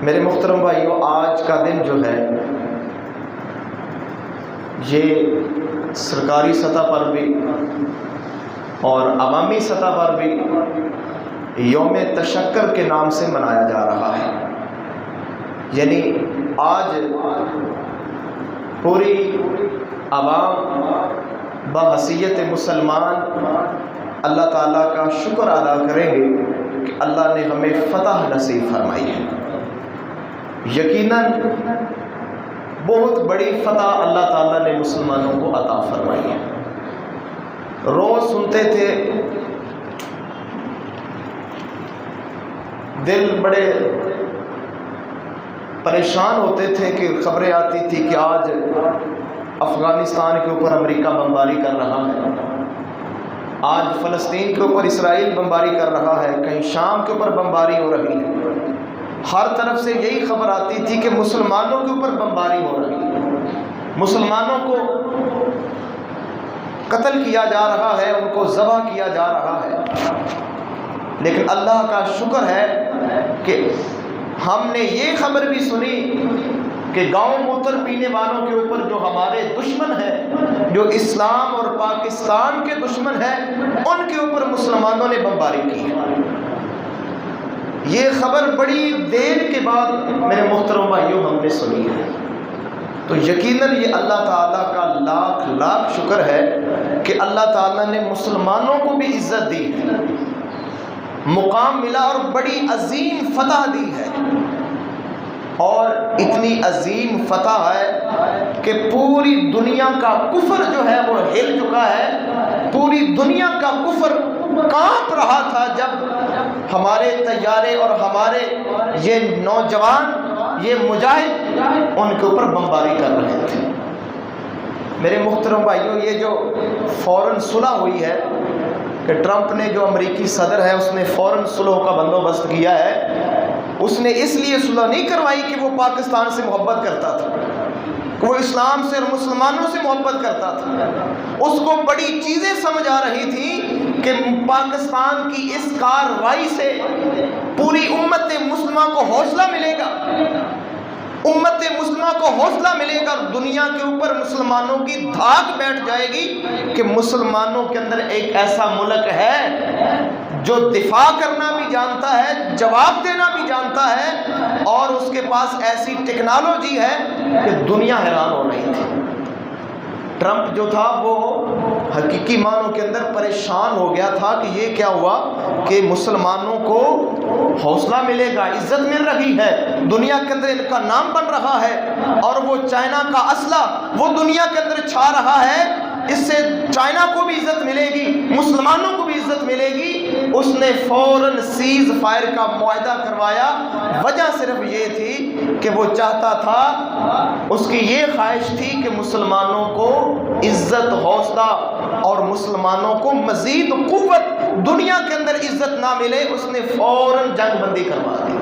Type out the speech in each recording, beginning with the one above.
میرے محترم بھائیوں، آج کا دن جو ہے یہ سرکاری سطح پر بھی اور عوامی سطح پر بھی یوم تشکر کے نام سے منایا جا رہا ہے۔ یعنی آج پوری عوام بحیثیت مسلمان اللہ تعالیٰ کا شکر ادا کریں گے کہ اللہ نے ہمیں فتح نصیب فرمائی ہے۔ یقیناً بہت بڑی فتح اللہ تعالیٰ نے مسلمانوں کو عطا فرمائی ہے۔ روز سنتے تھے، دل بڑے پریشان ہوتے تھے کہ خبریں آتی تھی کہ آج افغانستان کے اوپر امریکہ بمباری کر رہا ہے، آج فلسطین کے اوپر اسرائیل بمباری کر رہا ہے، کہیں شام کے اوپر بمباری ہو رہی ہے۔ ہر طرف سے یہی خبر آتی تھی کہ مسلمانوں کے اوپر بمباری ہو رہی ہے، مسلمانوں کو قتل کیا جا رہا ہے، ان کو ذبح کیا جا رہا ہے۔ لیکن اللہ کا شکر ہے کہ ہم نے یہ خبر بھی سنی کہ گاؤں موتر پینے والوں کے اوپر جو ہمارے دشمن ہیں، جو اسلام اور پاکستان کے دشمن ہیں، ان کے اوپر مسلمانوں نے بمباری کی ہے۔ یہ خبر بڑی دیر کے بعد میرے محترم بھائیوں ہم نے سنی ہے، تو یقیناً یہ اللہ تعالیٰ کا لاکھ لاکھ شکر ہے کہ اللہ تعالیٰ نے مسلمانوں کو بھی عزت دی ہے، مقام ملا اور بڑی عظیم فتح دی ہے۔ اور اتنی عظیم فتح ہے کہ پوری دنیا کا کفر جو ہے وہ ہل چکا ہے، پوری دنیا کا کفر کانپ رہا تھا جب ہمارے طیارے اور ہمارے یہ نوجوان، یہ مجاہد ان کے اوپر بمباری کر رہے تھے۔ میرے محترم بھائیوں، یہ جو فوراً صلح ہوئی ہے کہ ٹرمپ نے، جو امریکی صدر ہے، اس نے فوراً صلح کا بندوبست کیا ہے۔ اس نے اس لیے صلح نہیں کروائی کہ وہ پاکستان سے محبت کرتا تھا، کہ وہ اسلام سے اور مسلمانوں سے محبت کرتا تھا۔ اس کو بڑی چیزیں سمجھ آ رہی تھی کہ پاکستان کی اس کارروائی سے پوری امت مسلمہ کو حوصلہ ملے گا، امت مسلمہ کو حوصلہ ملے گا، اور دنیا کے اوپر مسلمانوں کی دھاک بیٹھ جائے گی کہ مسلمانوں کے اندر ایک ایسا ملک ہے جو دفاع کرنا بھی جانتا ہے، جواب دینا بھی جانتا ہے، اور اس کے پاس ایسی ٹیکنالوجی ہے کہ دنیا حیران ہو رہی تھی۔ ٹرمپ جو تھا وہ حقیقی معنوں کے اندر پریشان ہو گیا تھا کہ یہ کیا ہوا کہ مسلمانوں کو حوصلہ ملے گا، عزت مل رہی ہے، دنیا کے اندر ان کا نام بن رہا ہے، اور وہ چائنا کا اسلحہ وہ دنیا کے اندر چھا رہا ہے، اس سے چائنا کو بھی عزت ملے گی، مسلمانوں کو بھی عزت ملے گی۔ اس نے فوراً سیز فائر کا معاہدہ کروایا۔ وجہ صرف یہ تھی کہ وہ چاہتا تھا، اس کی یہ خواہش تھی کہ مسلمانوں کو عزت، حوصلہ اور مسلمانوں کو مزید قوت دنیا کے اندر عزت نہ ملے، اس نے فوراً جنگ بندی کروا دی۔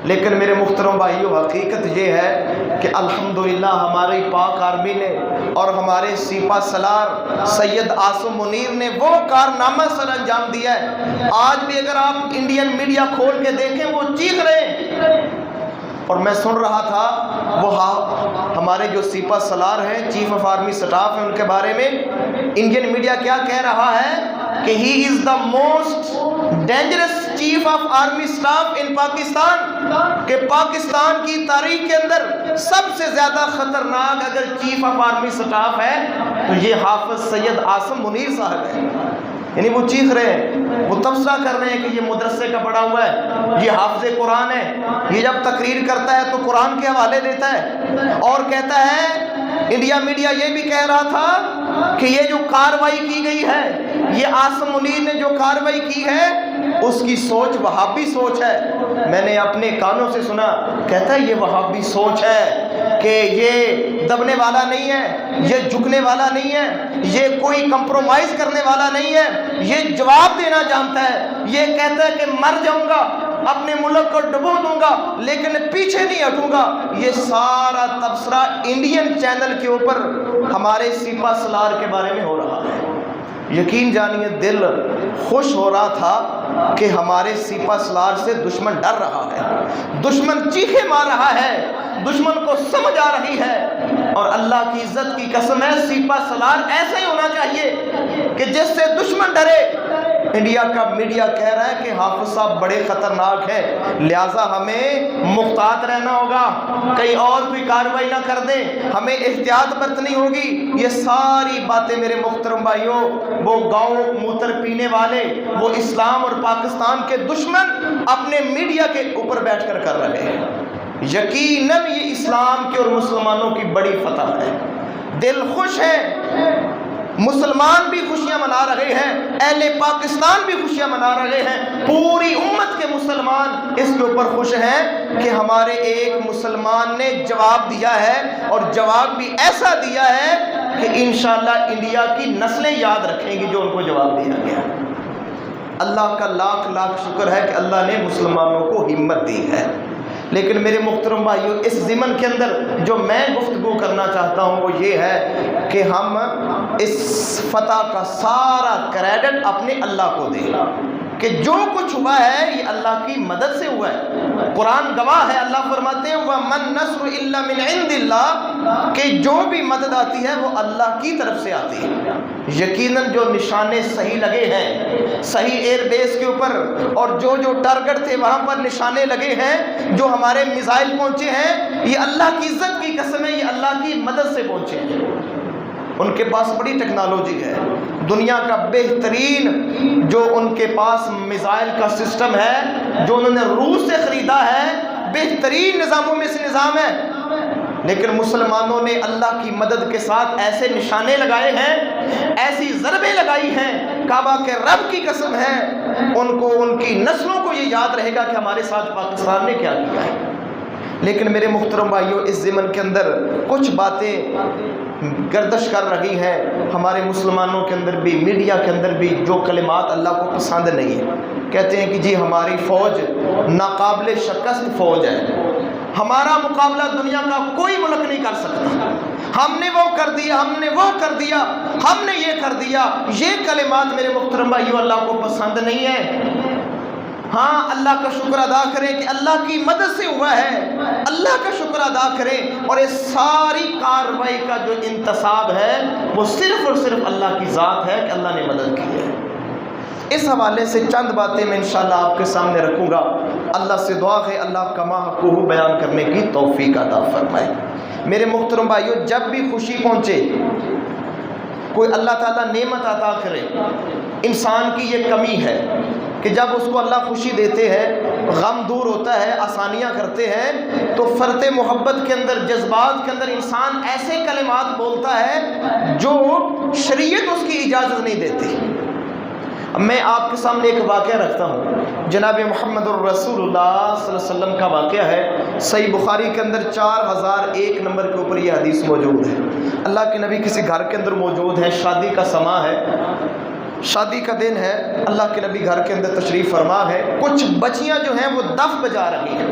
لیکن میرے محترم بھائیوں، حقیقت یہ ہے کہ الحمدللہ ہماری پاک آرمی نے اور ہمارے سپہ سالار سید عاصم منیر نے وہ کارنامہ سر انجام دیا ہے۔ آج بھی اگر آپ انڈین میڈیا کھول کے دیکھیں، وہ چیخ رہے ہیں۔ اور میں سن رہا تھا وہ ہمارے جو سپہ سالار ہیں، چیف آف آرمی سٹاف ہیں، ان کے بارے میں انڈین میڈیا کیا کہہ رہا ہے کہ he is the most dangerous chief of army staff in Pakistan, کہ پاکستان کی تاریخ کے اندر سب سے زیادہ خطرناک اگر چیف آف آرمی سٹاف ہے تو یہ حافظ سید عاصم منیر صاحب ہیں۔ یعنی وہ چیخ رہے ہیں، وہ تبصرہ کر رہے ہیں کہ یہ مدرسے کا پڑھا ہوا ہے، یہ حافظ قرآن ہے، یہ جب تقریر کرتا ہے تو قرآن کے حوالے دیتا ہے، اور کہتا ہے انڈیا میڈیا یہ بھی کہہ رہا تھا کہ یہ جو کارروائی کی گئی ہے، یہ عاصم منیر نے جو کارروائی کی ہے، اس کی سوچ وہابی سوچ ہے۔ میں نے اپنے کانوں سے سنا، کہتا ہے یہ وہابی سوچ ہے کہ یہ دبنے والا نہیں ہے، یہ جھکنے والا نہیں ہے، یہ کوئی کمپرومائز کرنے والا نہیں ہے، یہ جواب دینا جانتا ہے۔ یہ کہتا ہے کہ مر جاؤں گا، اپنے ملک کو ڈبو دوں گا، لیکن پیچھے نہیں ہٹوں گا۔ یہ سارا تبصرہ انڈین چینل کے اوپر ہمارے سپہ سالار کے بارے میں ہو رہا ہے۔ یقین جانیے، دل خوش ہو رہا تھا کہ ہمارے سپہ سالار سے دشمن ڈر رہا ہے، دشمن چیخے مار رہا ہے، دشمن کو سمجھ آ رہی ہے۔ اور اللہ کی عزت کی قسم ہے سپہ سالار ایسا ہی ہونا چاہیے کہ جس سے دشمن ڈرے۔ انڈیا کا میڈیا کہہ رہا ہے کہ حافظ صاحب بڑے خطرناک ہیں، لہٰذا ہمیں محتاط رہنا ہوگا، کہیں اور کوئی کارروائی نہ کر دیں، ہمیں احتیاط برتنی ہوگی۔ یہ ساری باتیں میرے محترم بھائیوں وہ گاؤں موتر پینے والے، وہ اسلام اور پاکستان کے دشمن اپنے میڈیا کے اوپر بیٹھ کر کر رہے ہیں۔ یقیناً یہ اسلام کے اور مسلمانوں کی بڑی فتح ہے، دل خوش ہے، مسلمان بھی خوشیاں منا رہے ہیں، اہل پاکستان بھی خوشیاں منا رہے ہیں، پوری امت کے مسلمان اس کے اوپر خوش ہیں کہ ہمارے ایک مسلمان نے جواب دیا ہے، اور جواب بھی ایسا دیا ہے کہ انشاءاللہ انڈیا کی نسلیں یاد رکھیں گی جو ان کو جواب دیا گیا۔ اللہ کا لاکھ لاکھ شکر ہے کہ اللہ نے مسلمانوں کو ہمت دی ہے۔ لیکن میرے محترم بھائیوں اس ضمن کے اندر جو میں گفتگو کرنا چاہتا ہوں وہ یہ ہے کہ ہم اس فتح کا سارا کریڈٹ اپنے اللہ کو دیں کہ جو کچھ ہوا ہے یہ اللہ کی مدد سے ہوا ہے۔ قرآن گواہ ہے، اللہ فرماتے ہیں وَمَن نَّصْرُ إِلَّا مِنْ عِنْدِ اللَّهِ کہ جو بھی مدد آتی ہے وہ اللہ کی طرف سے آتی ہے۔ یقیناً جو نشانے صحیح لگے ہیں صحیح ایئر بیس کے اوپر، اور جو ٹارگٹ تھے وہاں پر نشانے لگے ہیں، جو ہمارے میزائل پہنچے ہیں، یہ اللہ کی عزت کی قسم ہے، یہ اللہ کی مدد سے پہنچے ہیں۔ ان کے پاس بڑی ٹیکنالوجی ہے، دنیا کا بہترین جو ان کے پاس میزائل کا سسٹم ہے جو انہوں نے روس سے خریدا ہے، بہترین نظاموں میں سے نظام ہے، لیکن مسلمانوں نے اللہ کی مدد کے ساتھ ایسے نشانے لگائے ہیں، ایسی ضربیں لگائی ہیں، کعبہ کے رب کی قسم ہے ان کو ان کی نسلوں کو یہ یاد رہے گا کہ ہمارے ساتھ پاکستان نے کیا کیا ہے۔ لیکن میرے محترم بھائیوں اس ضمن کے اندر کچھ باتیں گردش کر رہی ہیں ہمارے مسلمانوں کے اندر بھی، میڈیا کے اندر بھی، جو کلمات اللہ کو پسند نہیں ہے۔ کہتے ہیں کہ جی ہماری فوج ناقابل شکست فوج ہے، ہمارا مقابلہ دنیا کا کوئی ملک نہیں کر سکتا، ہم نے وہ کر دیا، ہم نے وہ کر دیا، ہم نے یہ کر دیا۔ یہ کلمات میرے محترم بھائیوں اللہ کو پسند نہیں ہے۔ ہاں اللہ کا شکر ادا کریں کہ اللہ کی مدد سے ہوا ہے، اللہ کا شکر ادا کریں، اور اس ساری کارروائی کا جو انتصاب ہے وہ صرف اور صرف اللہ کی ذات ہے کہ اللہ نے مدد کی ہے۔ اس حوالے سے چند باتیں میں انشاءاللہ آپ کے سامنے رکھوں گا۔ اللہ سے دعا ہے اللہ کما حقہ بیان کرنے کی توفیق عطا فرمائے۔ میرے محترم بھائیوں جب بھی خوشی پہنچے، کوئی اللہ تعالیٰ نعمت عطا کرے، انسان کی یہ کمی ہے کہ جب اس کو اللہ خوشی دیتے ہیں، غم دور ہوتا ہے، آسانیاں کرتے ہیں، تو فرط محبت کے اندر، جذبات کے اندر انسان ایسے کلمات بولتا ہے جو شریعت اس کی اجازت نہیں دیتی۔ میں آپ کے سامنے ایک واقعہ رکھتا ہوں، جناب محمد الرسول اللہ صلی اللہ علیہ وسلم کا واقعہ ہے، صحیح بخاری کے اندر 4001 نمبر کے اوپر یہ حدیث موجود ہے۔ اللہ کے نبی کسی گھر کے اندر موجود ہیں، شادی کا سماں ہے، شادی کا دن ہے، اللہ کے نبی گھر کے اندر تشریف فرما ہے، کچھ بچیاں جو ہیں وہ دف بجا رہی ہیں،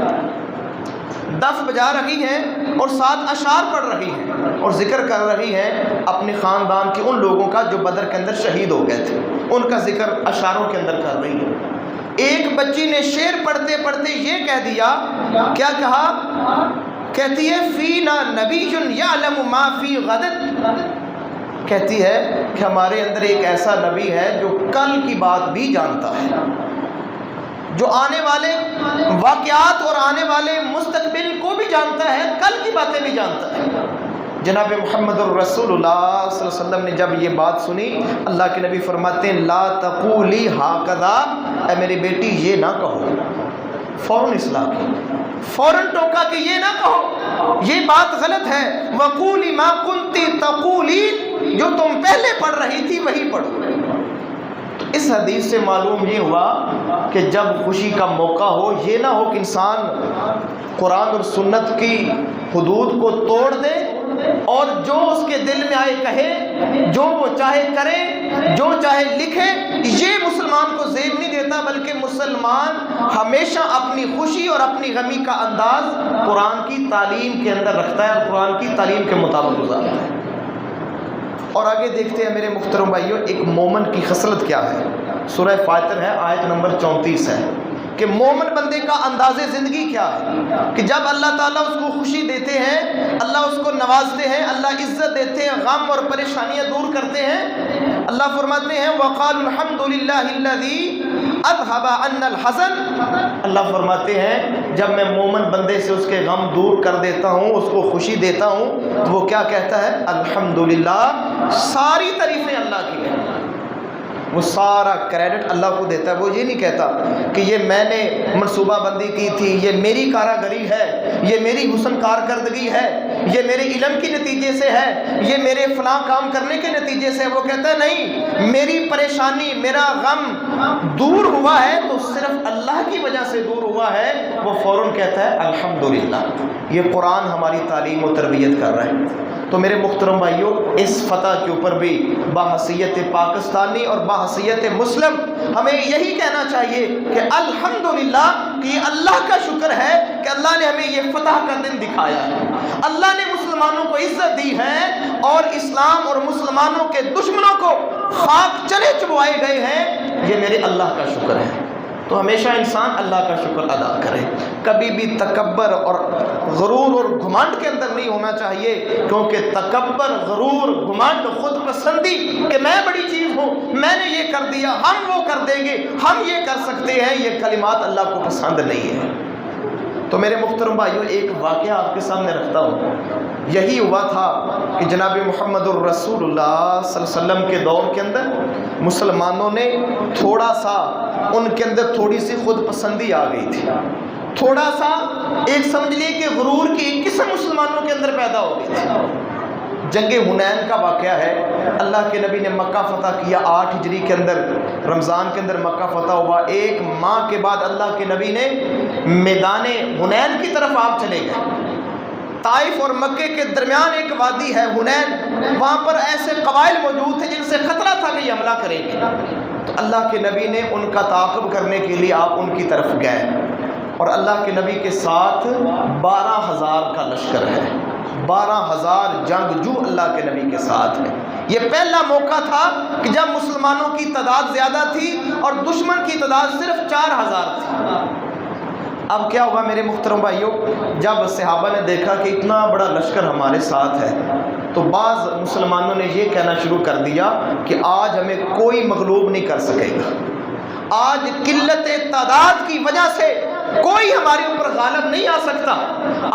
دف بجا رہی ہیں اور ساتھ اشعار پڑھ رہی ہیں اور ذکر کر رہی ہیں اپنے خاندان کے ان لوگوں کا جو بدر کے اندر شہید ہو گئے تھے، ان کا ذکر اشعاروں کے اندر کر رہی ہیں۔ ایک بچی نے شعر پڑھتے پڑھتے یہ کہہ دیا، کیا کہا؟ کہتی ہے فینا نبی یعلم ما فی غد، کہتی ہے کہ ہمارے اندر ایک ایسا نبی ہے جو کل کی بات بھی جانتا ہے، جو آنے والے واقعات اور آنے والے مستقبل کو بھی جانتا ہے، کل کی باتیں بھی جانتا ہے۔ جناب محمد الرسول اللہ صلی اللہ علیہ وسلم نے جب یہ بات سنی، اللہ کے نبی فرماتے ہیں لا تقولی ہاکذا، اے میری بیٹی یہ نہ کہو، فوراً اصلاح کی، فوراً ٹوکا کہ یہ نہ کہو، یہ بات غلط ہے، وقولی ما کنتی تقولین، جو تم پہلے پڑھ رہی تھی وہی پڑھو۔ اس حدیث سے معلوم یہ ہوا کہ جب خوشی کا موقع ہو، یہ نہ ہو کہ انسان قرآن اور سنت کی حدود کو توڑ دے اور جو اس کے دل میں آئے کہے، جو وہ چاہے کرے، جو چاہے لکھے، یہ مسلمان کو زیب نہیں دیتا، بلکہ مسلمان ہمیشہ اپنی خوشی اور اپنی غمی کا انداز قرآن کی تعلیم کے اندر رکھتا ہے اور قرآن کی تعلیم کے مطابق گزارتا ہے۔ اور آگے دیکھتے ہیں میرے محترم بھائیوں ایک مومن کی خصلت کیا ہے۔ سورہ فاتر ہے، آیت نمبر 34 ہے کہ مومن بندے کا انداز زندگی کیا ہے کہ جب اللہ تعالیٰ اس کو خوشی دیتے ہیں، اللہ اس کو نوازتے ہیں، اللہ عزت دیتے ہیں، غم اور پریشانیاں دور کرتے ہیں، اللہ فرماتے ہیں وَقَالُوا الْحَمْدُ لِلَّهِ الَّذِي اذهب عنا الحزن، اللہ فرماتے ہیں جب میں مومن بندے سے اس کے غم دور کر دیتا ہوں، اس کو خوشی دیتا ہوں، تو وہ کیا کہتا ہے؟ الحمدللہ، ساری تعریفیں اللہ کی ہیں، وہ سارا کریڈٹ اللہ کو دیتا ہے۔ وہ یہ نہیں کہتا کہ یہ میں نے منصوبہ بندی کی تھی، یہ میری کاراگری ہے، یہ میری حسن کارکردگی ہے، یہ میرے علم کے نتیجے سے ہے، یہ میرے فلاں کام کرنے کے نتیجے سے ہے۔ وہ کہتا ہے نہیں، میری پریشانی، میرا غم دور ہوا ہے تو صرف اللہ کی وجہ سے دور ہوا ہے۔ وہ فوراً کہتا ہے الحمدللہ۔ یہ قرآن ہماری تعلیم و تربیت کر رہا ہے۔ تو میرے محترم بھائیوں، اس فتح کے اوپر بھی بحیثیت پاکستانی اور بحیثیت مسلم ہمیں یہی کہنا چاہیے کہ الحمدللہ، کہ یہ اللہ کا شکر ہے کہ اللہ نے ہمیں یہ فتح کا دن دکھایا ہے، اللہ نے مسلمانوں کو عزت دی ہے اور اسلام اور مسلمانوں کے دشمنوں کو خاک چلے چبوائے گئے ہیں۔ یہ میرے اللہ کا شکر ہے۔ تو ہمیشہ انسان اللہ کا شکر ادا کرے، کبھی بھی تکبر اور غرور اور گھمنڈ کے اندر نہیں ہونا چاہیے، کیونکہ تکبر، غرور، گھمنڈ، خود پسندی کہ میں بڑی چیز ہوں، میں نے یہ کر دیا، ہم وہ کر دیں گے، ہم یہ کر سکتے ہیں، یہ کلمات اللہ کو پسند نہیں ہے۔ تو میرے محترم بھائیوں، ایک واقعہ آپ کے سامنے رکھتا ہوں۔ یہی ہوا تھا کہ جناب محمد الرسول اللہ صلی اللہ علیہ وسلم کے دور کے اندر مسلمانوں نے تھوڑا سا، ان کے اندر تھوڑی سی خود پسندی آ گئی تھی، تھوڑا سا ایک سمجھ لیے کہ غرور کی ایک قسم مسلمانوں کے اندر پیدا ہو گئی تھی۔ جنگ حنین کا واقعہ ہے، اللہ کے نبی نے مکہ فتح کیا 8 ہجری کے اندر، رمضان کے اندر مکہ فتح ہوا۔ 1 ماہ کے بعد اللہ کے نبی نے میدان حنین کی طرف آپ چلے گئے۔ طائف اور مکے کے درمیان ایک وادی ہے حنین، وہاں پر ایسے قبائل موجود تھے جن سے خطرہ تھا کہ یہ حملہ کریں گے، تو اللہ کے نبی نے ان کا تعاقب کرنے کے لیے آپ ان کی طرف گئے، اور اللہ کے نبی کے ساتھ 12,000 کا لشکر ہے، 12,000 جنگجو اللہ کے نبی کے ساتھ ہے۔ یہ پہلا موقع تھا کہ جب مسلمانوں کی تعداد زیادہ تھی اور دشمن کی تعداد صرف 4,000 تھی۔ اب کیا ہوا میرے محترم بھائیوں، جب صحابہ نے دیکھا کہ اتنا بڑا لشکر ہمارے ساتھ ہے، تو بعض مسلمانوں نے یہ کہنا شروع کر دیا کہ آج ہمیں کوئی مغلوب نہیں کر سکے گا، آج قلت تعداد کی وجہ سے کوئی ہمارے اوپر غالب نہیں آ سکتا،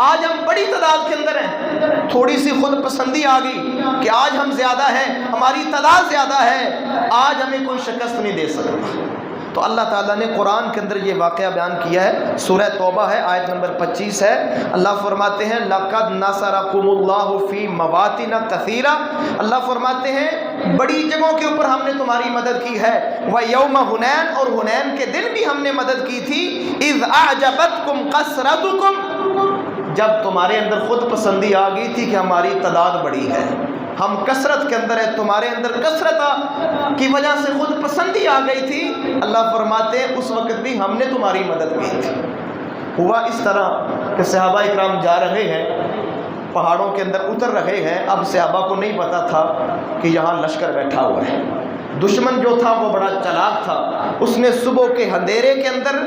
آج ہم بڑی تعداد کے اندر ہیں، تھوڑی سی خود پسندی آ گئی کہ آج ہم زیادہ ہیں، ہماری تعداد زیادہ ہے، آج ہمیں کوئی شکست نہیں دے سکتا۔ تو اللہ تعالیٰ نے قرآن کے اندر یہ واقعہ بیان کیا ہے، سورہ توبہ ہے، آیت نمبر 25 ہے۔ اللہ فرماتے ہیں لَقَدْ نَصَرَكُمُ اللَّهُ فِي مَوَاطِنَ كَثِيرَةٍ، اللہ فرماتے ہیں بڑی جگہوں کے اوپر ہم نے تمہاری مدد کی ہے، وَيَوْمَ حُنَین، اور حنین کے دن بھی ہم نے مدد کی تھی، إِذْ أَعْجَبَتْكُمْ كَثْرَتُكُمْ، جب تمہارے اندر خود پسندی آ گئی تھی کہ ہماری تعداد بڑی ہے، ہم کثرت کے اندر ہے، تمہارے اندر کثرت کی وجہ سے خود پسندی آ گئی تھی۔ اللہ فرماتے ہیں اس وقت بھی ہم نے تمہاری مدد کی تھی۔ ہوا اس طرح کہ صحابہ اکرام جا رہے ہیں، پہاڑوں کے اندر اتر رہے ہیں، اب صحابہ کو نہیں پتا تھا کہ یہاں لشکر بیٹھا ہوا ہے۔ دشمن جو تھا وہ بڑا چلاک تھا، اس نے صبح کے اندھیرے کے اندر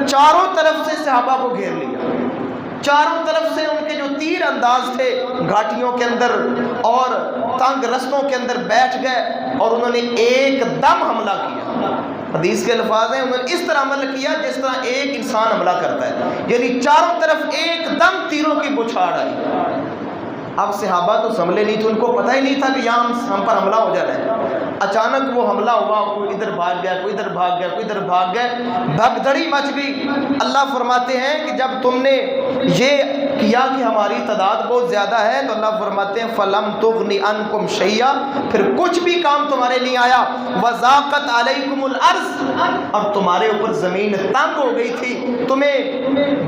چاروں طرف سے صحابہ کو گھیر لیا، چاروں طرف سے ان کے جو تیر انداز تھے گھاٹیوں کے اندر اور تنگ رستوں کے اندر بیٹھ گئے، اور انہوں نے ایک دم حملہ کیا۔ حدیث کے الفاظ ہیں انہوں نے اس طرح عمل کیا جس طرح ایک انسان حملہ کرتا ہے، یعنی چاروں طرف ایک دم تیروں کی بچھاڑ آئی۔ اب صحابہ تو سنبھلے نہیں تھے، ان کو پتہ ہی نہیں تھا کہ یہاں ہم پر حملہ ہو جانا ہے۔ اچانک وہ حملہ ہوا، کوئی ادھر بھاگ گیا، کوئی ادھر بھاگ گیا، کوئی ادھر بھاگ گئے، بھگدڑی مچ گئی۔ اللہ فرماتے ہیں کہ جب تم نے یہ کیا کہ ہماری تعداد بہت زیادہ ہے، تو اللہ فرماتے ہیں فَلَمْ تُغْنِ عَنْكُمْ شَيْئًا، پھر کچھ بھی کام تمہارے نہیں آیا، وَضَاقَتْ عَلَيْكُمُ الْأَرْضُ، اور تمہارے اوپر زمین تنگ ہو گئی تھی، تمہیں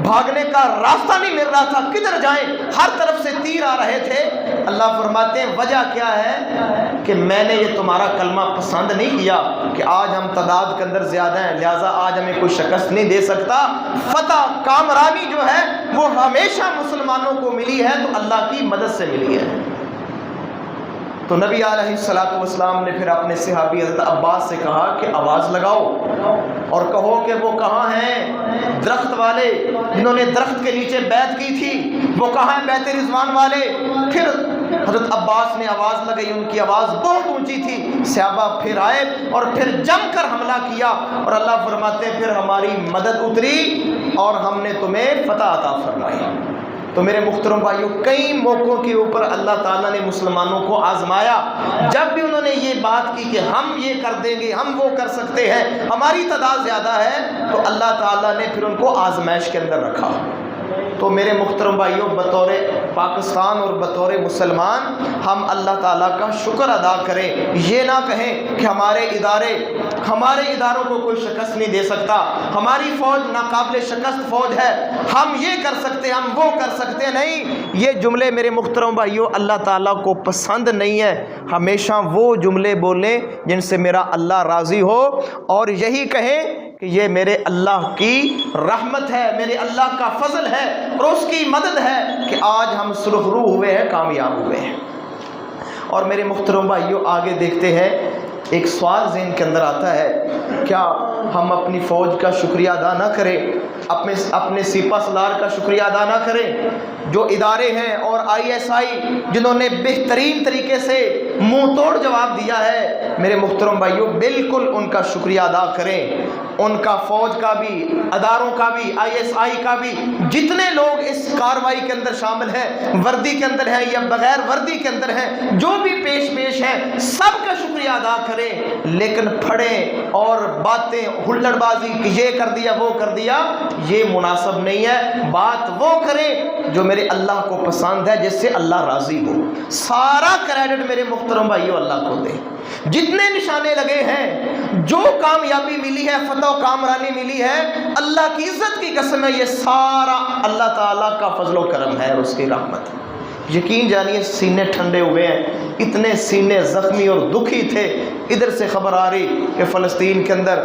بھاگنے کا راستہ نہیں مل رہا تھا، کدھر جائیں، ہر طرف سے تیر آ رہے تھے۔ اللہ فرماتے ہیں وجہ کیا ہے کہ میں نے یہ تمہارا کلمہ پسند نہیں کیا کہ آج ہم تعداد کے اندر زیادہ ہیں، لہٰذا آج ہمیں کوئی شکست نہیں دے سکتا۔ فتح، کامرانی جو ہے وہ ہمیشہ مسلمانوں کو ملی ہے تو اللہ کی مدد سے ملی ہے۔ تو نبی علیہ الصلوۃ والسلام نے پھر اپنے صحابی حضرت عباس سے کہا کہ آواز لگاؤ اور کہو کہ وہ کہاں ہیں درخت والے جنہوں نے درخت کے نیچے بیعت کی تھی، وہ کہاں ہیں بیعت رضوان والے؟ پھر حضرت عباس نے آواز لگائی، ان کی آواز بہت اونچی تھی، صحابہ پھر آئے اور پھر جم کر حملہ کیا، اور اللہ فرماتے ہیں پھر ہماری مدد اتری اور ہم نے تمہیں فتح عطا فرمائی۔ تو میرے محترم بھائیوں، کئی موقعوں کے اوپر اللہ تعالیٰ نے مسلمانوں کو آزمایا، جب بھی انہوں نے یہ بات کی کہ ہم یہ کر دیں گے، ہم وہ کر سکتے ہیں، ہماری تعداد زیادہ ہے، تو اللہ تعالیٰ نے پھر ان کو آزمائش کے اندر رکھا۔ تو میرے محترم بھائیوں، بطور پاکستان اور بطور مسلمان ہم اللہ تعالیٰ کا شکر ادا کریں، یہ نہ کہیں کہ ہمارے اداروں کو کوئی شکست نہیں دے سکتا، ہماری فوج ناقابل شکست فوج ہے، ہم یہ کر سکتے، ہم وہ کر سکتے نہیں۔ یہ جملے میرے محترم بھائیوں اللہ تعالیٰ کو پسند نہیں ہے۔ ہمیشہ وہ جملے بولیں جن سے میرا اللہ راضی ہو، اور یہی کہیں کہ یہ میرے اللہ کی رحمت ہے، میرے اللہ کا فضل ہے اور اس کی مدد ہے کہ آج ہم سرخرو ہوئے ہیں، کامیاب ہوئے ہیں۔ اور میرے محترم بھائیوں، آگے دیکھتے ہیں، ایک سوال ذہن کے اندر آتا ہے، کیا ہم اپنی فوج کا شکریہ ادا نہ کریں، اپنے سپہ سالار کا شکریہ ادا نہ کریں؟ جو ادارے ہیں اور ISI جنہوں نے بہترین طریقے سے منہ توڑ جواب دیا ہے، میرے محترم بھائیوں بالکل ان کا شکریہ ادا کریں، ان کا فوج کا بھی، اداروں کا بھی، ISI کا بھی، جتنے لوگ اس کارروائی کے اندر شامل ہیں، وردی کے اندر ہیں یا بغیر وردی کے اندر ہیں، جو بھی پیش ہیں، سب کا شکریہ ادا کریں۔ لیکن پھڑیں اور باتیں ہلڑ بازی کہ یہ کر دیا وہ کر دیا، یہ مناسب نہیں ہے۔ بات وہ کریں جو میرے اللہ کو پسند ہے، جس سے اللہ راضی ہو۔ سارا کریڈٹ میرے محترم بھائیوں اللہ کو دے۔ جتنے نشانے لگے ہیں، جو کامیابی ملی ہے، فتح و کامرانی ملی ہے، اللہ کی عزت کی قسم ہے، یہ سارا اللہ تعالیٰ کا فضل و کرم ہے اور اس کی رحمت ہے۔ یقین جانیے سینے ٹھنڈے ہوئے ہیں، اتنے سینے زخمی اور دکھی تھے۔ ادھر سے خبر آ رہی کہ فلسطین کے اندر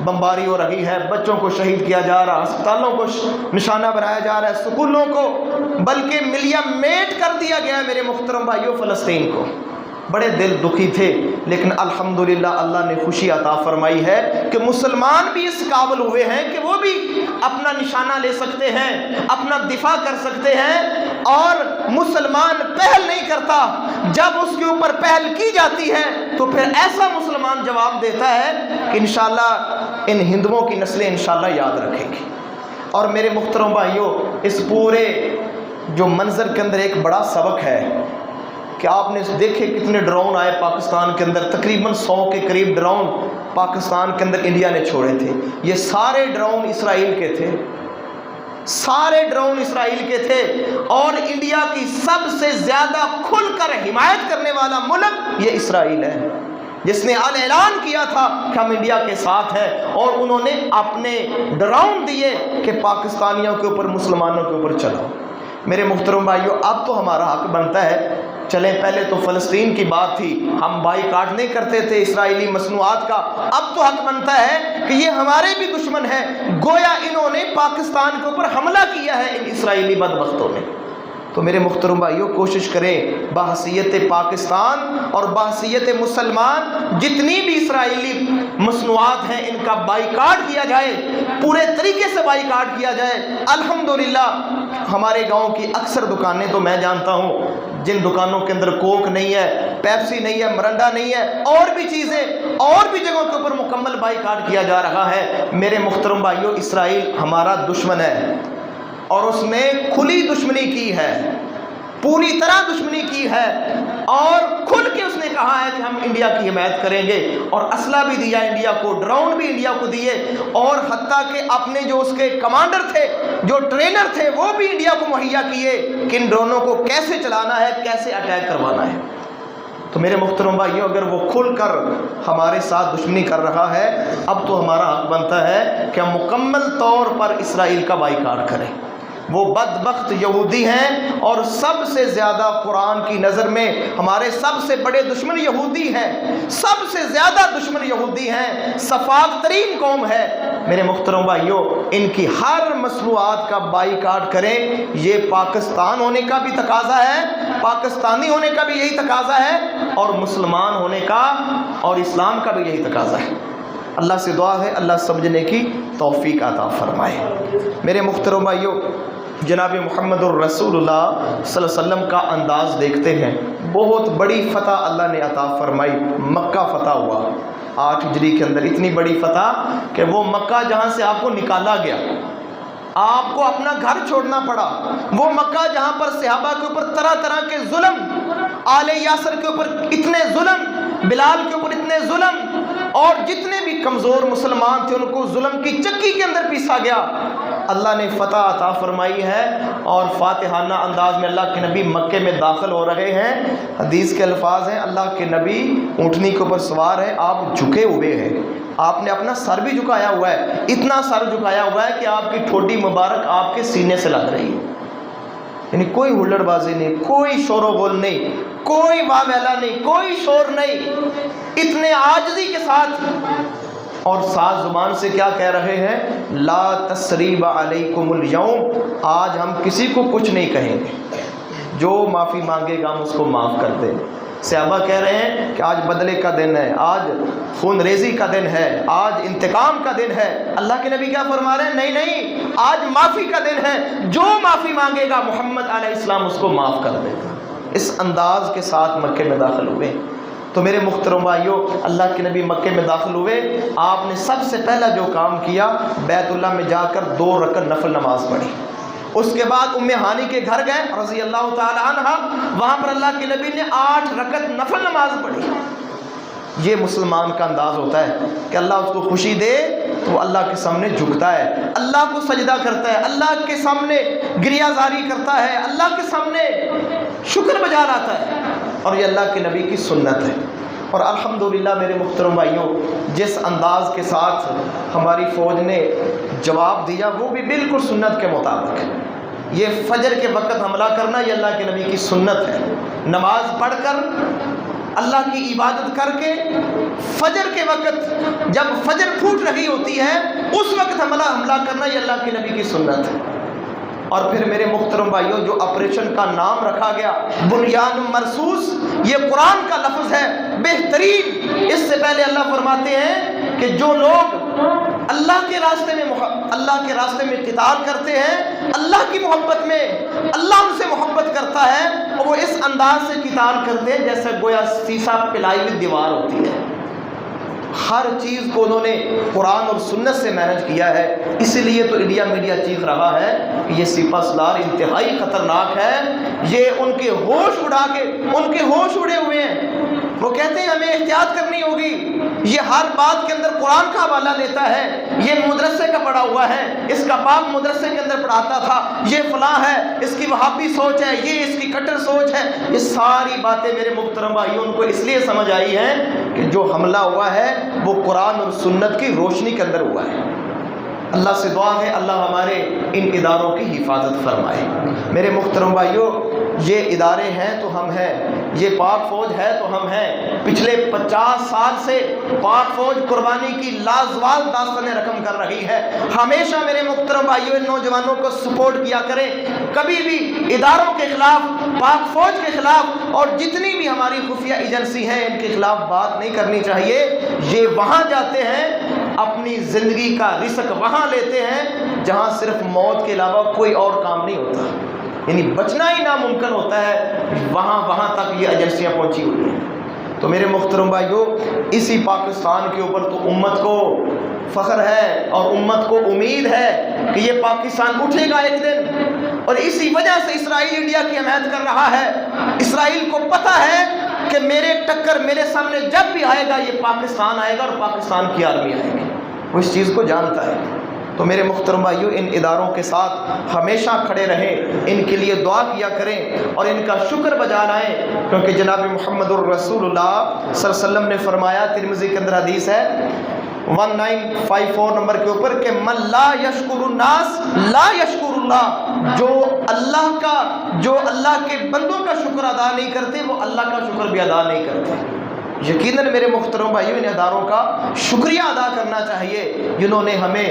بمباری ہو رہی ہے، بچوں کو شہید کیا جا رہا، اسپتالوں کو نشانہ بنایا جا رہا ہے، سکولوں کو بلکہ ملیا میٹ کر دیا گیا ہے میرے محترم بھائیوں فلسطین کو۔ بڑے دل دکھی تھے، لیکن الحمدللہ اللہ نے خوشی عطا فرمائی ہے کہ مسلمان بھی اس قابل ہوئے ہیں کہ وہ بھی اپنا نشانہ لے سکتے ہیں، اپنا دفاع کر سکتے ہیں، اور مسلمان پہل نہیں کرتا، جب اس کے اوپر پہل کی جاتی ہے تو پھر ایسا مسلمان جواب دیتا ہے کہ انشاءاللہ ان ہندوؤں کی نسلیں انشاءاللہ یاد رکھیں گی۔ اور میرے محترم بھائیوں، اس پورے جو منظر کے اندر ایک بڑا سبق ہے کہ آپ نے دیکھے کتنے ڈرون آئے پاکستان کے اندر، تقریباً 100 کے قریب ڈرون پاکستان کے اندر انڈیا نے چھوڑے تھے۔ یہ سارے ڈرون اسرائیل کے تھے، سارے ڈرون اسرائیل کے تھے، اور انڈیا کی سب سے زیادہ کھل کر حمایت کرنے والا ملک یہ اسرائیل ہے، جس نے اعلان کیا تھا کہ ہم انڈیا کے ساتھ ہیں، اور انہوں نے اپنے ڈرون دیے کہ پاکستانیوں کے اوپر، مسلمانوں کے اوپر چلاؤ۔ میرے محترم بھائیوں، اب تو ہمارا حق بنتا ہے، چلیں پہلے تو فلسطین کی بات تھی، ہم بائیکاٹ نہیں کرتے تھے اسرائیلی مصنوعات کا، اب تو حق بنتا ہے کہ یہ ہمارے بھی دشمن ہیں، گویا انہوں نے پاکستان کے اوپر حملہ کیا ہے ان اسرائیلی بدبختوں نے۔ تو میرے محترم بھائیوں، کوشش کریں بحیثیت پاکستان اور بحیثیت مسلمان جتنی بھی اسرائیلی مصنوعات ہیں ان کا بائیکاٹ کیا جائے، پورے طریقے سے بائیکاٹ کیا جائے۔ الحمدللہ ہمارے گاؤں کی اکثر دکانیں تو میں جانتا ہوں جن دکانوں کے اندر کوک نہیں ہے، پیپسی نہیں ہے، مرنڈا نہیں ہے، اور بھی چیزیں اور بھی جگہوں کے اوپر مکمل بائیکاٹ کیا جا رہا ہے۔ میرے محترم بھائیوں، اسرائیل ہمارا دشمن ہے، اور اس نے کھلی دشمنی کی ہے، پوری طرح دشمنی کی ہے، اور کھل کے اس نے کہا ہے کہ ہم انڈیا کی حمایت کریں گے، اور اسلحہ بھی دیا انڈیا کو، ڈرون بھی انڈیا کو دیے، اور حتیٰ کہ اپنے جو اس کے کمانڈر تھے، جو ٹرینر تھے، وہ بھی انڈیا کو مہیا کیے کہ ان ڈرونوں کو کیسے چلانا ہے، کیسے اٹیک کروانا ہے۔ تو میرے محترم بھائیوں، اگر وہ کھل کر ہمارے ساتھ دشمنی کر رہا ہے، اب تو ہمارا حق بنتا ہے کہ ہم مکمل طور پر اسرائیل کا بائیکاٹ کریں۔ وہ بدبخت یہودی ہیں، اور سب سے زیادہ قرآن کی نظر میں ہمارے سب سے بڑے دشمن یہودی ہیں، سب سے زیادہ دشمن یہودی ہیں، صفاق ترین قوم ہے، میرے محترم بھائیوں ان کی ہر مصنوعات کا بائیکاٹ کریں، یہ پاکستان ہونے کا بھی تقاضا ہے، پاکستانی ہونے کا بھی یہی تقاضا ہے، اور مسلمان ہونے کا اور اسلام کا بھی یہی تقاضا ہے۔ اللہ سے دعا ہے اللہ سمجھنے کی توفیق عطا فرمائے۔ میرے محترم بھائیوں جناب محمد الرسول اللہ صلی اللہ علیہ وسلم کا انداز دیکھتے ہیں، بہت بڑی فتح اللہ نے عطا فرمائی، مکہ فتح ہوا 8 ہجری کے اندر، اتنی بڑی فتح کہ وہ مکہ جہاں سے آپ کو نکالا گیا، آپ کو اپنا گھر چھوڑنا پڑا، وہ مکہ جہاں پر صحابہ کے اوپر طرح طرح کے ظلم، آل یاسر کے اوپر اتنے ظلم، بلال کے اوپر اتنے ظلم، اور جتنے بھی کمزور مسلمان تھے ان کو ظلم کی چکی کے اندر پیسا گیا، اللہ نے فتح عطا فرمائی ہے، اور فاتحانہ انداز میں اللہ کے نبی مکے میں داخل ہو رہے ہیں۔ حدیث کے الفاظ ہیں اللہ کے نبی اونٹنی کے اوپر سوار ہے، آپ جھکے ہوئے ہیں، آپ نے اپنا سر بھی جھکایا ہوا ہے، اتنا سر جھکایا ہوا ہے کہ آپ کی ٹھوڈی مبارک آپ کے سینے سے لگ رہی ہے، یعنی کوئی ہلڑ بازی نہیں، کوئی شور و غل نہیں، کوئی واویلا نہیں، کوئی شور نہیں، اتنے عاجزی کے ساتھ، اور ساز زبان سے کیا کہہ رہے ہیں؟ لا تثریب علیکم اليوم، آج ہم کسی کو کچھ نہیں کہیں گے، جو معافی مانگے گا ہم اس کو معاف کر دیں۔ صحابہ کہہ رہے ہیں کہ آج بدلے کا دن ہے، آج خون ریزی کا دن ہے، آج انتقام کا دن ہے۔ اللہ کے نبی کیا فرما رہے ہیں؟ نہیں نہیں، آج معافی کا دن ہے، جو معافی مانگے گا محمد علیہ السلام اس کو معاف کر دے گا۔ اس انداز کے ساتھ مکے میں داخل ہوئے۔ تو میرے محترم بھائیوں اللہ کے نبی مکے میں داخل ہوئے، آپ نے سب سے پہلا جو کام کیا بیت اللہ میں جا کر 2 رکعت نفل نماز پڑھی، اس کے بعد ام ہانی کے گھر گئے رضی اللہ تعالی عنہ، وہاں پر اللہ کے نبی نے 8 رکعت نفل نماز پڑھی۔ یہ مسلمان کا انداز ہوتا ہے کہ اللہ اس کو خوشی دے تو وہ اللہ کے سامنے جھکتا ہے، اللہ کو سجدہ کرتا ہے، اللہ کے سامنے گریہ زاری کرتا ہے، اللہ کے سامنے شکر بجا لاتا ہے، اور یہ اللہ کے نبی کی سنت ہے۔ اور الحمدللہ میرے محترم بھائیوں جس انداز کے ساتھ ہماری فوج نے جواب دیا وہ بھی بالکل سنت کے مطابق ہے۔ یہ فجر کے وقت حملہ کرنا یہ اللہ کے نبی کی سنت ہے، نماز پڑھ کر اللہ کی عبادت کر کے فجر کے وقت جب فجر پھوٹ رہی ہوتی ہے اس وقت حملہ کرنا یہ اللہ کے نبی کی سنت ہے۔ اور پھر میرے محترم بھائیوں جو آپریشن کا نام رکھا گیا بنیان مرصوص، یہ قرآن کا لفظ ہے بہترین۔ اس سے پہلے اللہ فرماتے ہیں کہ جو لوگ اللہ کے راستے میں قتال کرتے ہیں، اللہ کی محبت میں اللہ ان سے محبت کرتا ہے، اور وہ اس انداز سے قتال کرتے ہیں جیسے گویا سیسا پلائی ہوئی دیوار ہوتی ہے۔ ہر چیز کو انہوں نے قرآن اور سنت سے مینج کیا ہے، اسی لیے تو انڈیا میڈیا چیخ رہا ہے کہ یہ سپہ سالار انتہائی خطرناک ہے، یہ ان کے ہوش اڑے ہوئے ہیں۔ وہ کہتے ہیں ہمیں احتیاط کرنی ہوگی، یہ ہر بات کے اندر قرآن کا حوالہ دیتا ہے، یہ مدرسے کا پڑھا ہوا ہے، اس کا باپ مدرسے کے اندر پڑھاتا تھا، یہ فلاں ہے، اس کی وہابی سوچ ہے، یہ اس کی کٹر سوچ ہے۔ یہ ساری باتیں میرے محترم بھائیوں ان کو اس لیے سمجھ آئی ہیں کہ جو حملہ ہوا ہے وہ قرآن اور سنت کی روشنی کے اندر ہوا ہے۔ اللہ سے دعا ہے اللہ ہمارے ان اداروں کی حفاظت فرمائے۔ میرے محترم بھائیوں یہ ادارے ہیں تو ہم ہیں، یہ پاک فوج ہے تو ہم ہیں۔ پچھلے 50 سال سے پاک فوج قربانی کی لازوال داستانیں رقم کر رہی ہے۔ ہمیشہ میرے محترم بھائیوں ان نوجوانوں کو سپورٹ کیا کریں، کبھی بھی اداروں کے خلاف، پاک فوج کے خلاف اور جتنی بھی ہماری خفیہ ایجنسی ہیں ان کے خلاف بات نہیں کرنی چاہیے۔ یہ وہاں جاتے ہیں اپنی زندگی کا رزق وہاں لیتے ہیں جہاں صرف موت کے علاوہ کوئی اور کام نہیں ہوتا، یعنی بچنا ہی ناممکن ہوتا ہے، وہاں تک یہ ایجنسیاں پہنچی ہوئی ہیں۔ تو میرے محترم بھائیوں اسی پاکستان کے اوپر تو امت کو فخر ہے اور امت کو امید ہے کہ یہ پاکستان اٹھے گا ایک دن، اور اسی وجہ سے اسرائیل انڈیا کی حمایت کر رہا ہے۔ اسرائیل کو پتہ ہے کہ میرے ٹکر میرے سامنے جب بھی آئے گا یہ پاکستان آئے گا اور پاکستان کی آرمی آئے گی، وہ اس چیز کو جانتا ہے۔ تو میرے محترم بھائیوں ان اداروں کے ساتھ ہمیشہ کھڑے رہیں، ان کے لیے دعا کیا کریں اور ان کا شکر بجا لائیں، کیونکہ جناب محمد الرسول اللہ صلی اللہ علیہ وسلم نے فرمایا، ترمذی کے اندر حدیث ہے 1954 نمبر کے اوپر کہ من لا یشکر الناس لا یشکر اللہ، جو اللہ کے بندوں کا شکر ادا نہیں کرتے وہ اللہ کا شکر بھی ادا نہیں کرتے۔ یقیناً میرے محترم بھائیوں ان اداروں کا شکریہ ادا کرنا چاہیے جنہوں نے ہمیں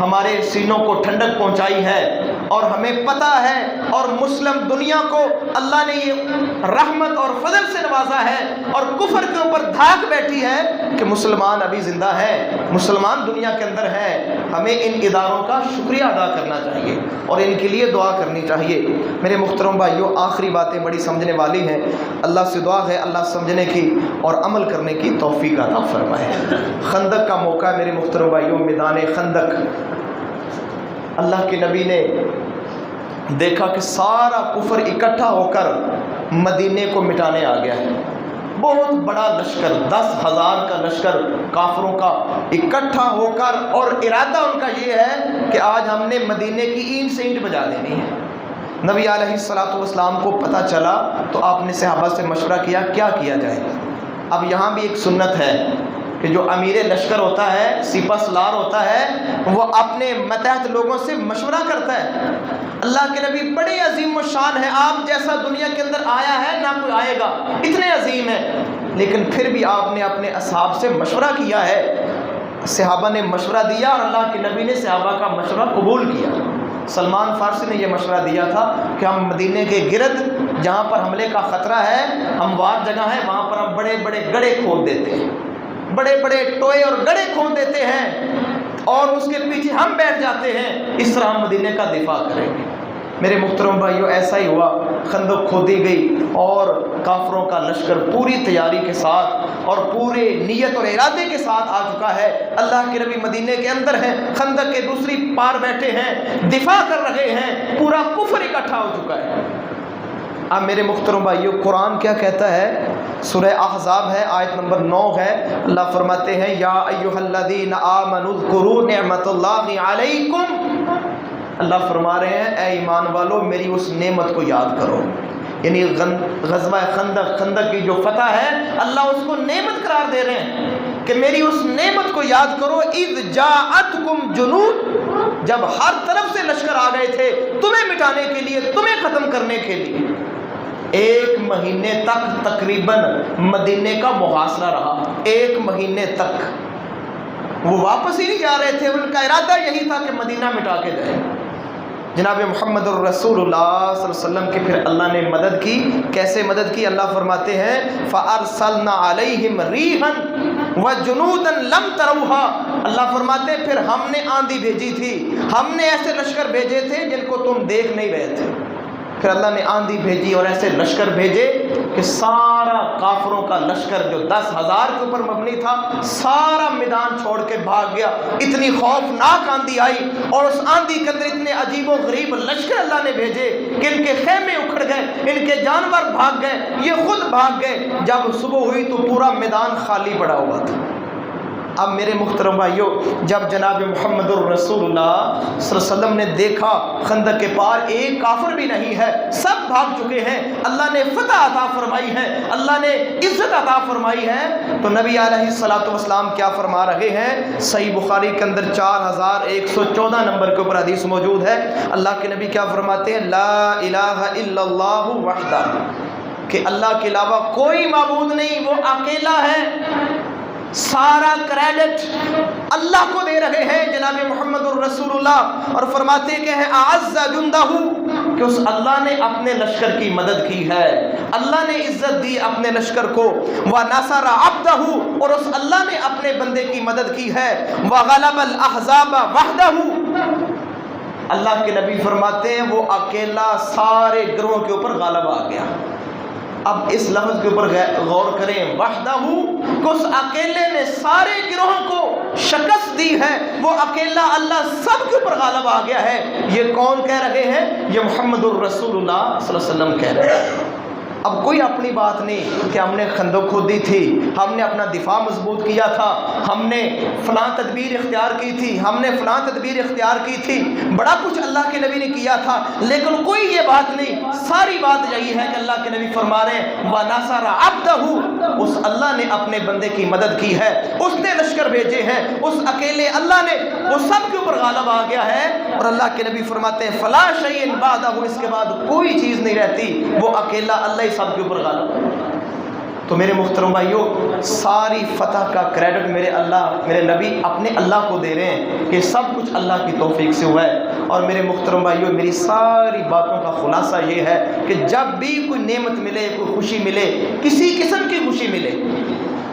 ہمارے سینوں کو ٹھنڈک پہنچائی ہے، اور ہمیں پتہ ہے اور مسلم دنیا کو اللہ نے یہ رحمت اور فضل سے نوازا ہے اور کفر کے اوپر دھاک بیٹھی ہے کہ مسلمان ابھی زندہ ہے، مسلمان دنیا کے اندر ہے۔ ہمیں ان اداروں کا شکریہ ادا کرنا چاہیے اور ان کے لیے دعا کرنی چاہیے۔ میرے محترم بھائیوں، آخری باتیں بڑی سمجھنے والی ہیں، اللہ سے دعا ہے اللہ سمجھنے کی اور عمل کرنے کی توفیق عطا فرمائے۔ خندق کا موقع ہے میرے محترم بھائیوں، میدان خندق، اللہ کے نبی نے دیکھا کہ سارا کفر اکٹھا ہو کر مدینے کو مٹانے آ گیا ہے۔ بہت بڑا لشکر، 10,000 کا لشکر کافروں کا اکٹھا ہو کر، اور ارادہ ان کا یہ ہے کہ آج ہم نے مدینے کی اینٹ سے اینٹ بجا دینی ہے۔ نبی علیہ الصلوۃ والسلام کو پتہ چلا تو آپ نے صحابہ سے مشورہ کیا کیا کیا جائے۔ اب یہاں بھی ایک سنت ہے کہ جو امیر لشکر ہوتا ہے، سپہ سالار ہوتا ہے، وہ اپنے متحد لوگوں سے مشورہ کرتا ہے۔ اللہ کے نبی بڑے عظیم و شان ہے، آپ جیسا دنیا کے اندر آیا ہے نہ کوئی آئے گا، اتنے عظیم ہیں، لیکن پھر بھی آپ نے اپنے اصحاب سے مشورہ کیا ہے۔ صحابہ نے مشورہ دیا اور اللہ کے نبی نے صحابہ کا مشورہ قبول کیا۔ سلمان فارسی نے یہ مشورہ دیا تھا کہ ہم مدینے کے گرد جہاں پر حملے کا خطرہ ہے، ہموار جگہ ہے، وہاں پر ہم بڑے بڑے گڑھے کھود دیتے ہیں، بڑے بڑے ٹوئے اور گڑھے کھود دیتے ہیں اور اس کے پیچھے ہم بیٹھ جاتے ہیں، اس طرح ہم مدینے کا دفاع کریں گے۔ میرے محترم بھائیوں، ایسا ہی ہوا، خندق کھودی گئی اور کافروں کا لشکر پوری تیاری کے ساتھ اور پورے نیت اور ارادے کے ساتھ آ چکا ہے۔ اللہ کے نبی مدینے کے اندر ہیں، خندق کے دوسری پار بیٹھے ہیں، دفاع کر رہے ہیں، پورا کفر اکٹھا ہو چکا ہے۔ اب میرے محترم بھائیوں، قرآن کیا کہتا ہے؟ سورہ احزاب ہے، آیت نمبر 9 ہے، اللہ فرماتے ہیں یا ایھا الذین آمنوا اذکروا نعمت اللہ علیکم۔ اللہ فرما رہے ہیں اے ایمان والو میری اس نعمت کو یاد کرو، یعنی غزوہ خندق کی جو فتح ہے اللہ اس کو نعمت قرار دے رہے ہیں کہ میری اس نعمت کو یاد کرو۔ اذ جاءتکم جنود، جب ہر طرف سے لشکر آ گئے تھے تمہیں مٹانے کے لیے، تمہیں ختم کرنے کے لیے۔ 1 مہینے تک تقریباً مدینے کا محاصرہ رہا، 1 مہینے تک وہ واپس ہی نہیں جا رہے تھے، ان کا ارادہ یہی تھا کہ مدینہ مٹا کے جائیں۔ جناب محمد الرسول اللہ صلی اللہ علیہ وسلم کی پھر اللہ نے مدد کی، کیسے مدد کی؟ اللہ فرماتے ہیں فَأَرْسَلْنَا عَلَيْهِمْ رِيحًا وَجُنُودًا لَمْ تَرَوْهَا۔ اللہ فرماتے ہیں پھر ہم نے آندھی بھیجی تھی، ہم نے ایسے لشکر بھیجے تھے جن کو تم دیکھ نہیں رہے تھے۔ پھر اللہ نے آندھی بھیجی اور ایسے لشکر بھیجے کہ سارا کافروں کا لشکر جو 10,000 کے اوپر مبنی تھا سارا میدان چھوڑ کے بھاگ گیا۔ اتنی خوفناک آندھی آئی اور اس آندھی کے اندر اتنے عجیب و غریب لشکر اللہ نے بھیجے کہ ان کے خیمے اکھڑ گئے، ان کے جانور بھاگ گئے، یہ خود بھاگ گئے۔ جب صبح ہوئی تو پورا میدان خالی پڑا ہوا تھا۔ اب میرے محترم بھائیوں، جب جناب محمد الرسول اللہ صلی اللہ علیہ وسلم نے دیکھا خندق کے پار ایک کافر بھی نہیں ہے، سب بھاگ چکے ہیں، اللہ نے فتح عطا فرمائی ہے، اللہ نے عزت عطا فرمائی ہے، تو نبی علیہ الصلوۃ والسلام کیا فرما رہے ہیں؟ صحیح بخاری کے اندر 4114 نمبر کے اوپر حدیث موجود ہے۔ اللہ کے نبی کیا فرماتے ہیں؟ لا الہ الا اللہ وحدہ، کہ اللہ کے علاوہ کوئی معبود نہیں، وہ اکیلا ہے۔ سارا کریڈٹ اللہ کو دے رہے ہیں جناب محمد الرسول اللہ، اور فرماتے کہ ہے اعز جندہ، کہ اس اللہ نے اپنے لشکر کی مدد کی ہے، اللہ نے عزت دی اپنے لشکر کو، وَنَصَرَ عَبْدَهُ، اور اس اللہ نے اپنے بندے کی مدد کی ہے، وَغَلَبَ الْأَحْزَابَ وَحْدَهُ۔ اللہ کے نبی فرماتے ہیں وہ اکیلا سارے گروہوں کے اوپر غالب آ گیا۔ اب اس لفظ کے اوپر غور کریں، وحدہ، کہ اس اکیلے نے سارے گروہوں کو شکست دی ہے، وہ اکیلا اللہ سب کے اوپر غالب آ گیا ہے۔ یہ کون کہہ رہے ہیں؟ یہ محمد الرسول اللہ صلی اللہ علیہ وسلم کہہ رہے ہیں۔ اب کوئی اپنی بات نہیں کہ ہم نے خندق کھودی تھی، ہم نے اپنا دفاع مضبوط کیا تھا، ہم نے فلاں تدبیر اختیار کی تھی، ہم نے فلاں تدبیر اختیار کی تھی، بڑا کچھ اللہ کے نبی نے کیا تھا، لیکن کوئی یہ بات نہیں، ساری بات یہی ہے کہ اللہ کے نبی فرما رہے ہیں وَنَصَرَ عَبْدَهُ، اس اللہ نے اپنے بندے کی مدد کی ہے، اس نے لشکر بھیجے ہیں، اس اکیلے اللہ نے وہ سب کے اوپر غالب آ گیا ہے۔ اور اللہ کے نبی فرماتے ہیں فَلَا شَيْءٍ بَعْدَهُ، اس کے بعد کوئی چیز نہیں رہتی، وہ اکیلا اللہ سب کے اوپر غالب ہے۔ تو میرے محترم بھائیوں، ساری فتح کا کریڈٹ میرے نبی اپنے اللہ کو دے رہے ہیں کہ سب کچھ اللہ کی توفیق سے ہوا ہے۔ اور میرے محترم بھائیوں، میری ساری باتوں کا خلاصہ یہ ہے کہ جب بھی کوئی نعمت ملے، کوئی خوشی ملے، کسی قسم کی خوشی ملے،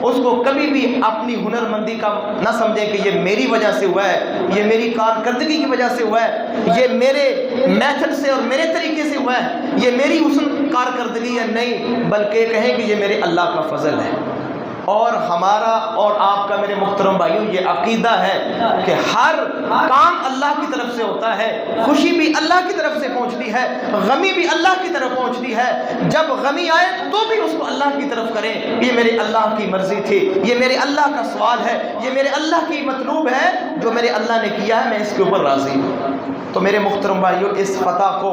اس کو کبھی بھی اپنی ہنرمندی کا نہ سمجھیں کہ یہ میری وجہ سے ہوا ہے، یہ میری کارکردگی کی وجہ سے ہوا ہے، یہ میرے میتھڈ سے اور میرے طریقے سے ہوا ہے، یہ میری حسن کارکردگی ہے، نہیں، بلکہ کہیں کہ یہ میرے اللہ کا فضل ہے۔ اور ہمارا اور آپ کا میرے محترم بھائیوں یہ عقیدہ ہے کہ ہر کام اللہ کی طرف سے ہوتا ہے، خوشی بھی اللہ کی طرف سے پہنچتی ہے، غمی بھی اللہ کی طرف پہنچتی ہے۔ جب غمی آئے تو بھی اس کو اللہ کی طرف کریں، یہ میرے اللہ کی مرضی تھی، یہ میرے اللہ کا سوال ہے، یہ میرے اللہ کی مطلوب ہے، جو میرے اللہ نے کیا ہے میں اس کے اوپر راضی ہوں۔ تو میرے محترم بھائیوں، اس فتح کو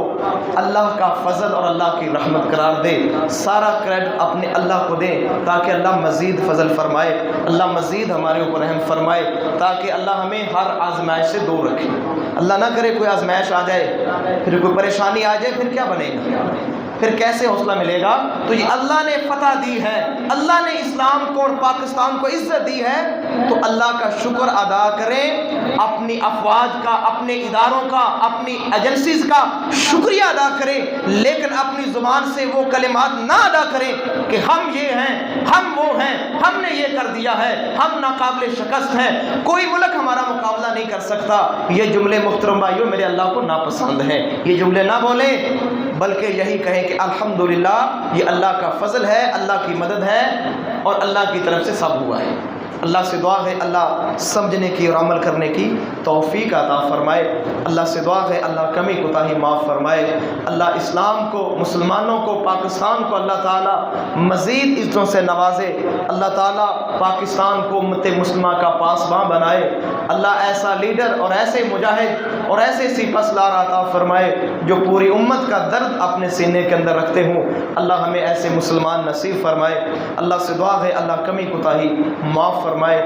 اللہ کا فضل اور اللہ کی رحمت قرار دے، سارا کریڈٹ اپنے اللہ کو دیں تاکہ اللہ مزید فضل فرمائے، اللہ مزید ہمارے اوپر رحم فرمائے، تاکہ اللہ ہمیں ہر آزمائش سے دور رکھے۔ اللہ نہ کرے کوئی آزمائش آ جائے، پھر کوئی پریشانی آ جائے، پھر کیا بنے گا، پھر کیسے حوصلہ ملے گا؟ تو یہ اللہ نے فتح دی ہے، اللہ نے اسلام کو اور پاکستان کو عزت دی ہے، تو اللہ کا شکر ادا کریں، اپنی افواج کا، اپنے اداروں کا، اپنی ایجنسیز کا شکریہ ادا کریں، لیکن اپنی زبان سے وہ کلمات نہ ادا کریں کہ ہم یہ ہیں، ہم وہ ہیں، ہم نے یہ کر دیا ہے، ہم ناقابل شکست ہیں، کوئی ملک ہمارا مقابلہ نہیں کر سکتا۔ یہ جملے محترم بھائیوں میرے اللہ کو ناپسند ہیں، یہ جملے نہ بولیں، بلکہ یہی کہیں کہ الحمدللہ یہ اللہ کا فضل ہے، اللہ کی مدد ہے، اور اللہ کی طرف سے سب ہوا ہے۔ اللہ سے دعا ہے اللہ سمجھنے کی اور عمل کرنے کی توفیق عطا فرمائے۔ اللہ سے دعا ہے اللہ کمی کوتاہی معاف فرمائے۔ اللہ اسلام کو، مسلمانوں کو، پاکستان کو اللہ تعالیٰ مزید عزتوں سے نوازے۔ اللہ تعالیٰ پاکستان کو امت مسلمہ کا پاسباں بنائے۔ اللہ ایسا لیڈر اور ایسے مجاہد اور ایسے سپہ سالار عطا فرمائے جو پوری امت کا درد اپنے سینے کے اندر رکھتے ہوں۔ اللہ ہمیں ایسے مسلمان نصیب فرمائے۔ اللہ سے دعا ہے اللہ کمی کوتاہی معاف فرمائے۔